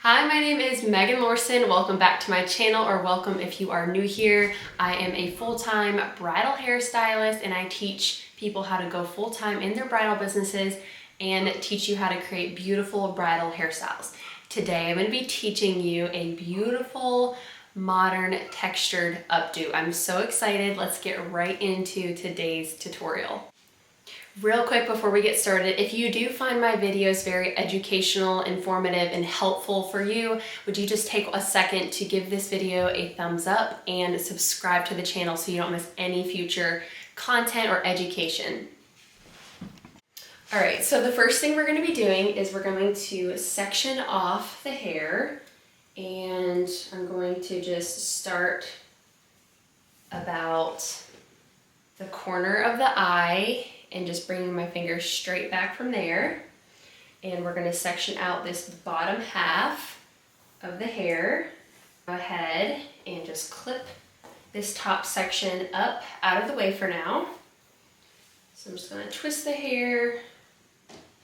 Hi, my name is Megan Lorson. Welcome back to my channel, or welcome if you are new here. I am a full-time bridal hairstylist and I teach people how to go full-time in their bridal businesses and teach you how to create beautiful bridal hairstyles. Today I'm going to be teaching you a beautiful modern textured updo. I'm so excited. Let's get right into today's tutorial. Real quick before we get started, if you do find my videos very educational, informative, and helpful for you, would you just take a second to give this video a thumbs up and subscribe to the channel so you don't miss any future content or education. All right, so the first thing we're going to be doing is we're going to section off the hair, and I'm going to just start about the corner of the eye and just bringing my fingers straight back from there. And we're gonna section out this bottom half of the hair. Go ahead and just clip this top section up out of the way for now. So I'm just gonna twist the hair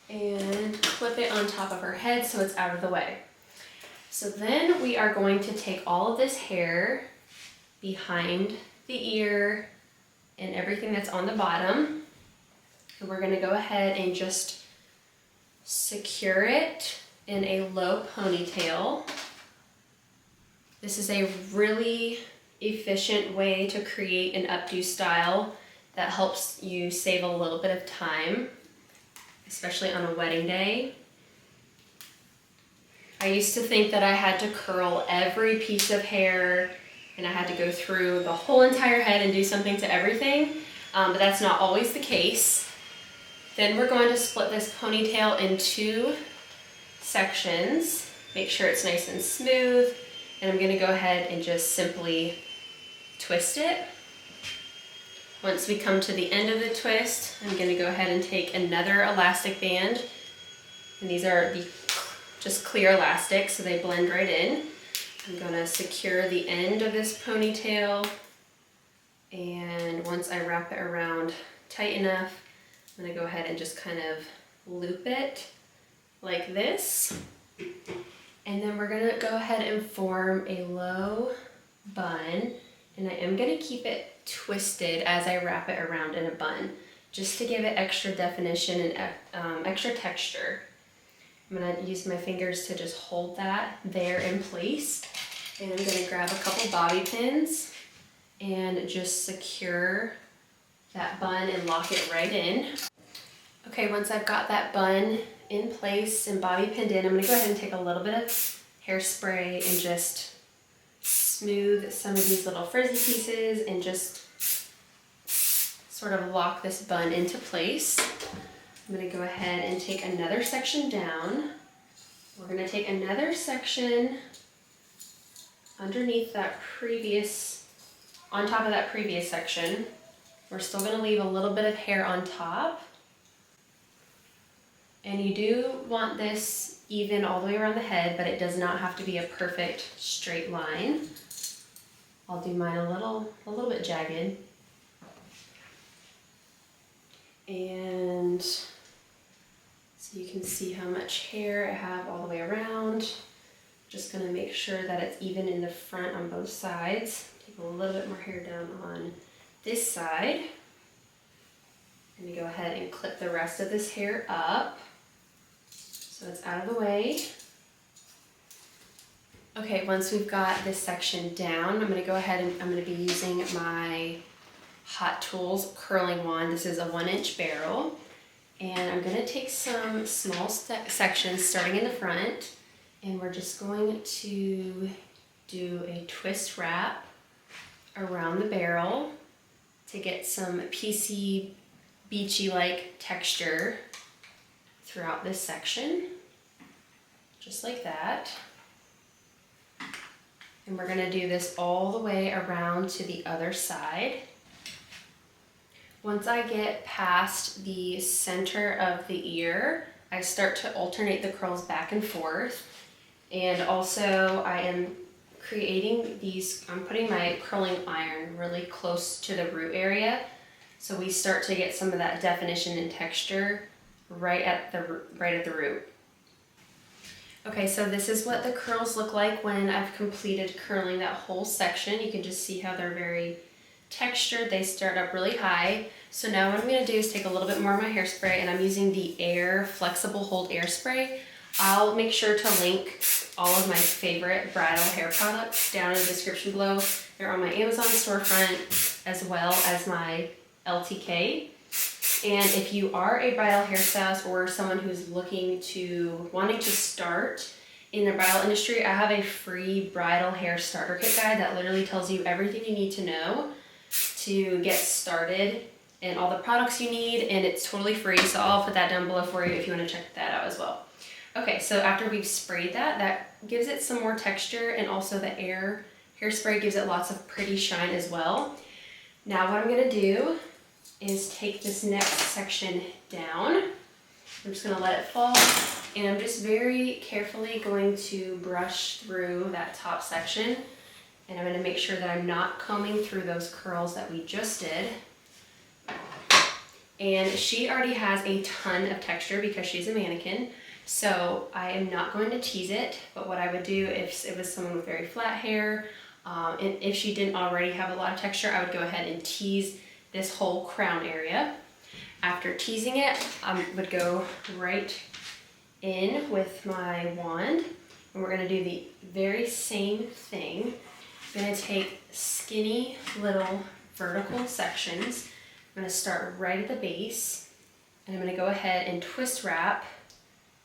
and clip it on top of her head so it's out of the way. So then we are going to take all of this hair behind the ear and everything that's on the bottom, and we're going to go ahead and just secure it in a low ponytail. This is a really efficient way to create an updo style that helps you save a little bit of time, especially on a wedding day. I used to think that I had to curl every piece of hair and I had to go through the whole entire head and do something to everything, but that's not always the case. Then we're going to split this ponytail in two sections. Make sure it's nice and smooth. And I'm gonna go ahead and just simply twist it. Once we come to the end of the twist, I'm gonna go ahead and take another elastic band. And these are the just clear elastic, so they blend right in. I'm gonna secure the end of this ponytail. And once I wrap it around tight enough, I'm gonna go ahead and just kind of loop it like this. And then we're gonna go ahead and form a low bun. And I am gonna keep it twisted as I wrap it around in a bun, just to give it extra definition and extra texture. I'm gonna use my fingers to just hold that there in place. And I'm gonna grab a couple bobby pins and just secure that bun and lock it right in. Okay, once I've got that bun in place and bobby pinned in, I'm gonna go ahead and take a little bit of hairspray and just smooth some of these little frizzy pieces and just sort of lock this bun into place. I'm gonna go ahead and take another section down. We're gonna take another section underneath that previous, on top of that previous section. We're still gonna leave a little bit of hair on top. And you do want this even all the way around the head, but it does not have to be a perfect straight line. I'll do mine a little bit jagged. And so you can see how much hair I have all the way around. Just gonna make sure that it's even in the front on both sides. Take a little bit more hair down on this side. I'm gonna go ahead and clip the rest of this hair up so it's out of the way. Okay, once we've got this section down, I'm gonna go ahead and I'm gonna be using my Hot Tools curling wand. This is a 1-inch barrel. And I'm gonna take some small sections starting in the front, and we're just going to do a twist wrap around the barrel to get some PC beachy-like texture throughout this section, just like that. And we're gonna do this all the way around to the other side. Once I get past the center of the ear, I start to alternate the curls back and forth. And also I am creating these, I'm putting my curling iron really close to the root area, so we start to get some of that definition and texture right at the root. Okay, so this is what the curls look like when I've completed curling that whole section. You can just see how they're very textured. They start up really high. So now what I'm gonna do is take a little bit more of my hairspray, and I'm using the Air Flexible Hold Air Spray. I'll make sure to link all of my favorite bridal hair products down in the description below. They're on my Amazon storefront as well as my LTK. And if you are a bridal hairstylist or someone who's wanting to start in the bridal industry, I have a free bridal hair starter kit guide that literally tells you everything you need to know to get started and all the products you need, and it's totally free. So I'll put that down below for you if you want to check that out as well. Okay, so after we've sprayed that gives it some more texture, and also the Air hairspray gives it lots of pretty shine as well. Now what I'm gonna do is take this next section down. I'm just gonna let it fall, and I'm just very carefully going to brush through that top section, and I'm gonna make sure that I'm not combing through those curls that we just did. And she already has a ton of texture because she's a mannequin, so I am not going to tease it. But what I would do if it was someone with very flat hair, and if she didn't already have a lot of texture, I would go ahead and tease this whole crown area. After teasing it, I would go right in with my wand, and we're gonna do the very same thing. I'm gonna take skinny little vertical sections. I'm gonna start right at the base, and I'm gonna go ahead and twist wrap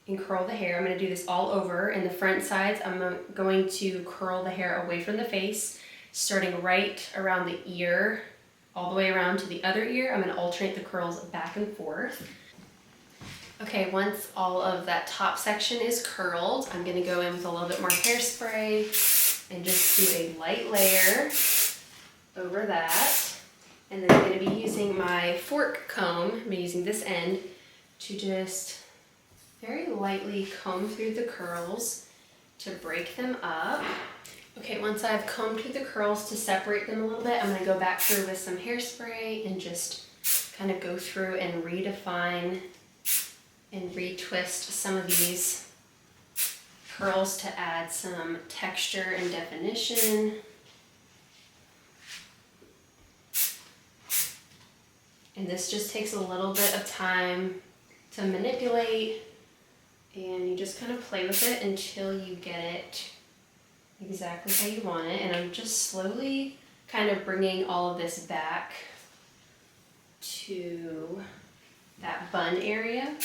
and curl the hair. I'm gonna do this all over, and the front sides, I'm going to curl the hair away from the face, starting right around the ear, all the way around to the other ear. I'm gonna alternate the curls back and forth. Okay, once all of that top section is curled, I'm gonna go in with a little bit more hairspray and just do a light layer over that. And then I'm gonna be using my fork comb, I'm using this end, to just very lightly comb through the curls to break them up. Okay, once I've combed through the curls to separate them a little bit, I'm gonna go back through with some hairspray and just kind of go through and redefine and retwist some of these curls to add some texture and definition. And this just takes a little bit of time to manipulate, and you just kind of play with it until you get it exactly how you want it. And I'm just slowly kind of bringing all of this back to that bun area.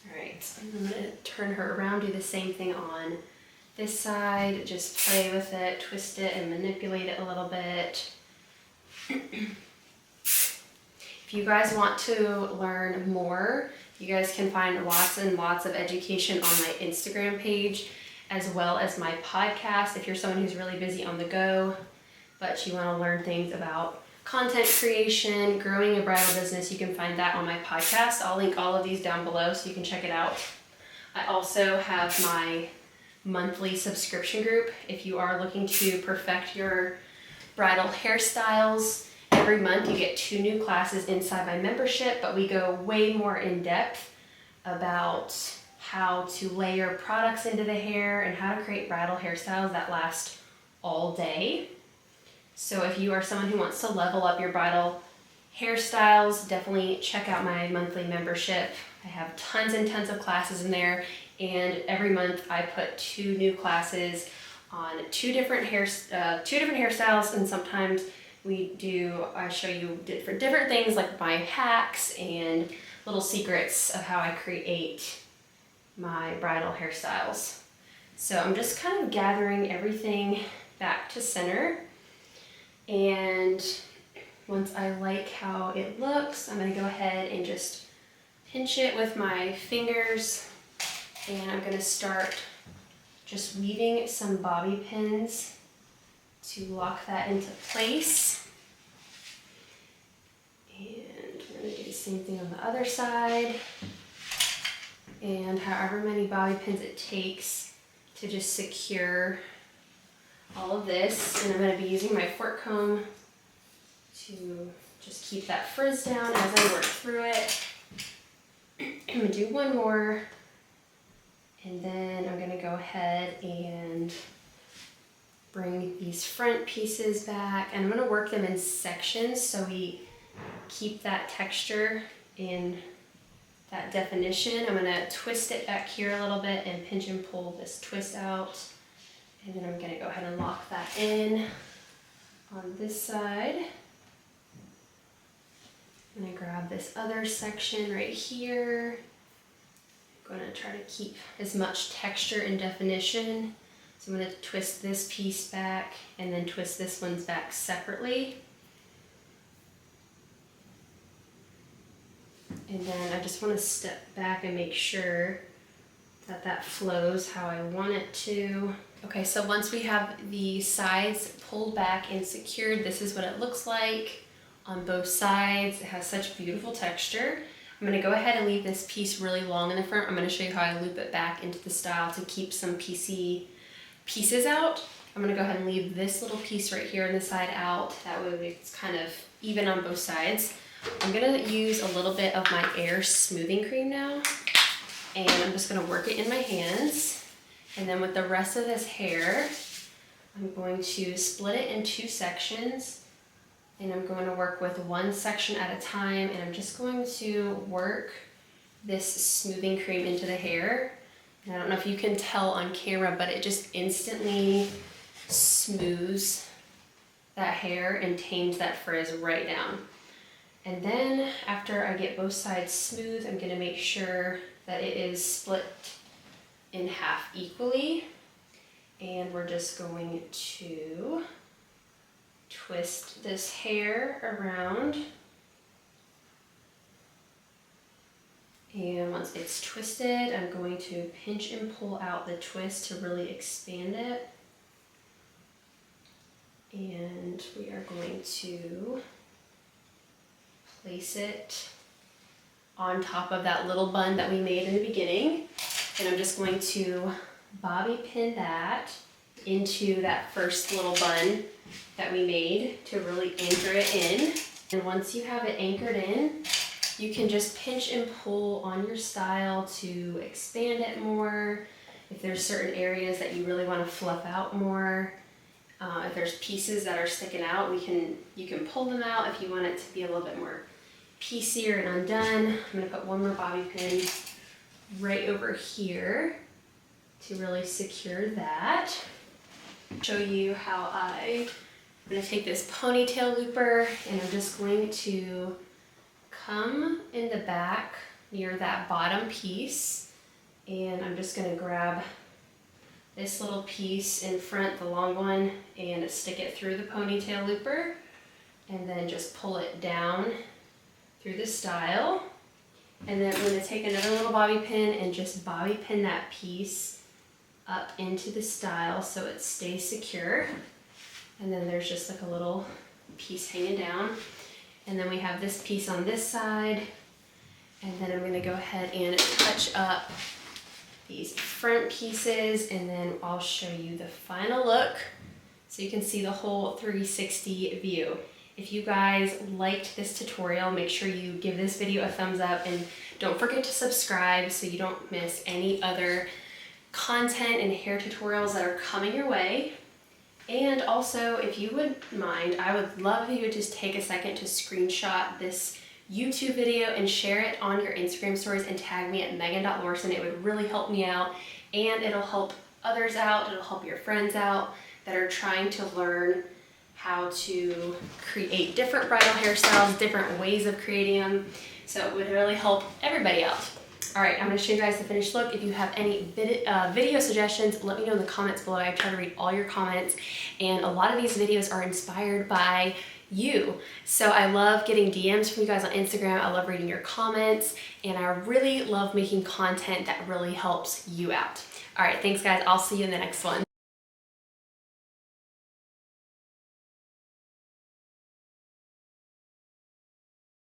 All right, so I'm gonna turn her around, do the same thing on this side, just play with it, twist it, and manipulate it a little bit. If you guys want to learn more, you guys can find lots and lots of education on my Instagram page, as well as my podcast. If you're someone who's really busy on the go, but you want to learn things about content creation, growing a bridal business, you can find that on my podcast. I'll link all of these down below so you can check it out. I also have my monthly subscription group. If you are looking to perfect your bridal hairstyles, every month you get 2 new classes inside my membership, but we go way more in depth about how to layer products into the hair and how to create bridal hairstyles that last all day. So if you are someone who wants to level up your bridal hairstyles, definitely check out my monthly membership. I have tons and tons of classes in there, and every month I put 2 new classes on 2 different hairstyles, and sometimes I show you different things like my hacks and little secrets of how I create my bridal hairstyles. So I'm just kind of gathering everything back to center, and once I like how it looks, I'm going to go ahead and just pinch it with my fingers, and I'm going to start just weaving some bobby pins to lock that into place. And we're going to do the same thing on the other side, and however many bobby pins it takes to just secure all of this. And I'm going to be using my fork comb to just keep that frizz down as I work through it. I'm gonna do one more, and then I'm gonna go ahead and bring these front pieces back, and I'm gonna work them in sections so we keep that texture and that definition. I'm gonna twist it back here a little bit and pinch and pull this twist out, and then I'm gonna go ahead and lock that in on this side. I'm gonna grab this other section right here. I'm gonna try to keep as much texture and definition. So I'm gonna twist this piece back and then twist this one's back separately. And then I just want to step back and make sure that that flows how I want it to. Okay, so once we have the sides pulled back and secured, this is what it looks like on both sides. It has such beautiful texture. I'm gonna go ahead and leave this piece really long in the front. I'm gonna show you how I loop it back into the style to keep some piecey pieces out. I'm gonna go ahead and leave this little piece right here on the side out. That way it's kind of even on both sides. I'm gonna use a little bit of my Air smoothing cream now, and I'm just gonna work it in my hands. And then with the rest of this hair, I'm going to split it in 2 sections, and I'm going to work with 1 section at a time, and I'm just going to work this smoothing cream into the hair. And I don't know if you can tell on camera, but it just instantly smooths that hair and tames that frizz right down. And then after I get both sides smooth, I'm gonna make sure that it is split in half equally. And we're just going to twist this hair around. And once it's twisted, I'm going to pinch and pull out the twist to really expand it. And we are going to place it on top of that little bun that we made in the beginning. And I'm just going to bobby pin that into that first little bun that we made to really anchor it in. And once you have it anchored in, you can just pinch and pull on your style to expand it more. If there's certain areas that you really want to fluff out more, if there's pieces that are sticking out, you can pull them out if you want it to be a little bit more piecier and undone. I'm going to put one more bobby pin right over here to really secure that. Show you how I'm going to take this ponytail looper, and I'm just going to come in the back near that bottom piece, and I'm just going to grab this little piece in front, the long one, and stick it through the ponytail looper, and then just pull it down through the style. And then I'm going to take another little bobby pin and just bobby pin that piece up into the style so it stays secure. And then there's just like a little piece hanging down. And then we have this piece on this side. And then I'm going to go ahead and touch up these front pieces, and then I'll show you the final look so you can see the whole 360 view. If you guys liked this tutorial, make sure you give this video a thumbs up, and don't forget to subscribe so you don't miss any other content and hair tutorials that are coming your way. And also, if you would mind, I would love if you would just take a second to screenshot this YouTube video and share it on your Instagram stories and tag me at megan.lorson. It would really help me out, and it'll help others out. It'll help your friends out that are trying to learn how to create different bridal hairstyles, different ways of creating them. So it would really help everybody out. All right, I'm gonna show you guys the finished look. If you have any video suggestions, let me know in the comments below. I try to read all your comments, and a lot of these videos are inspired by you. So I love getting DMs from you guys on Instagram. I love reading your comments, and I really love making content that really helps you out. All right, thanks guys. I'll see you in the next one.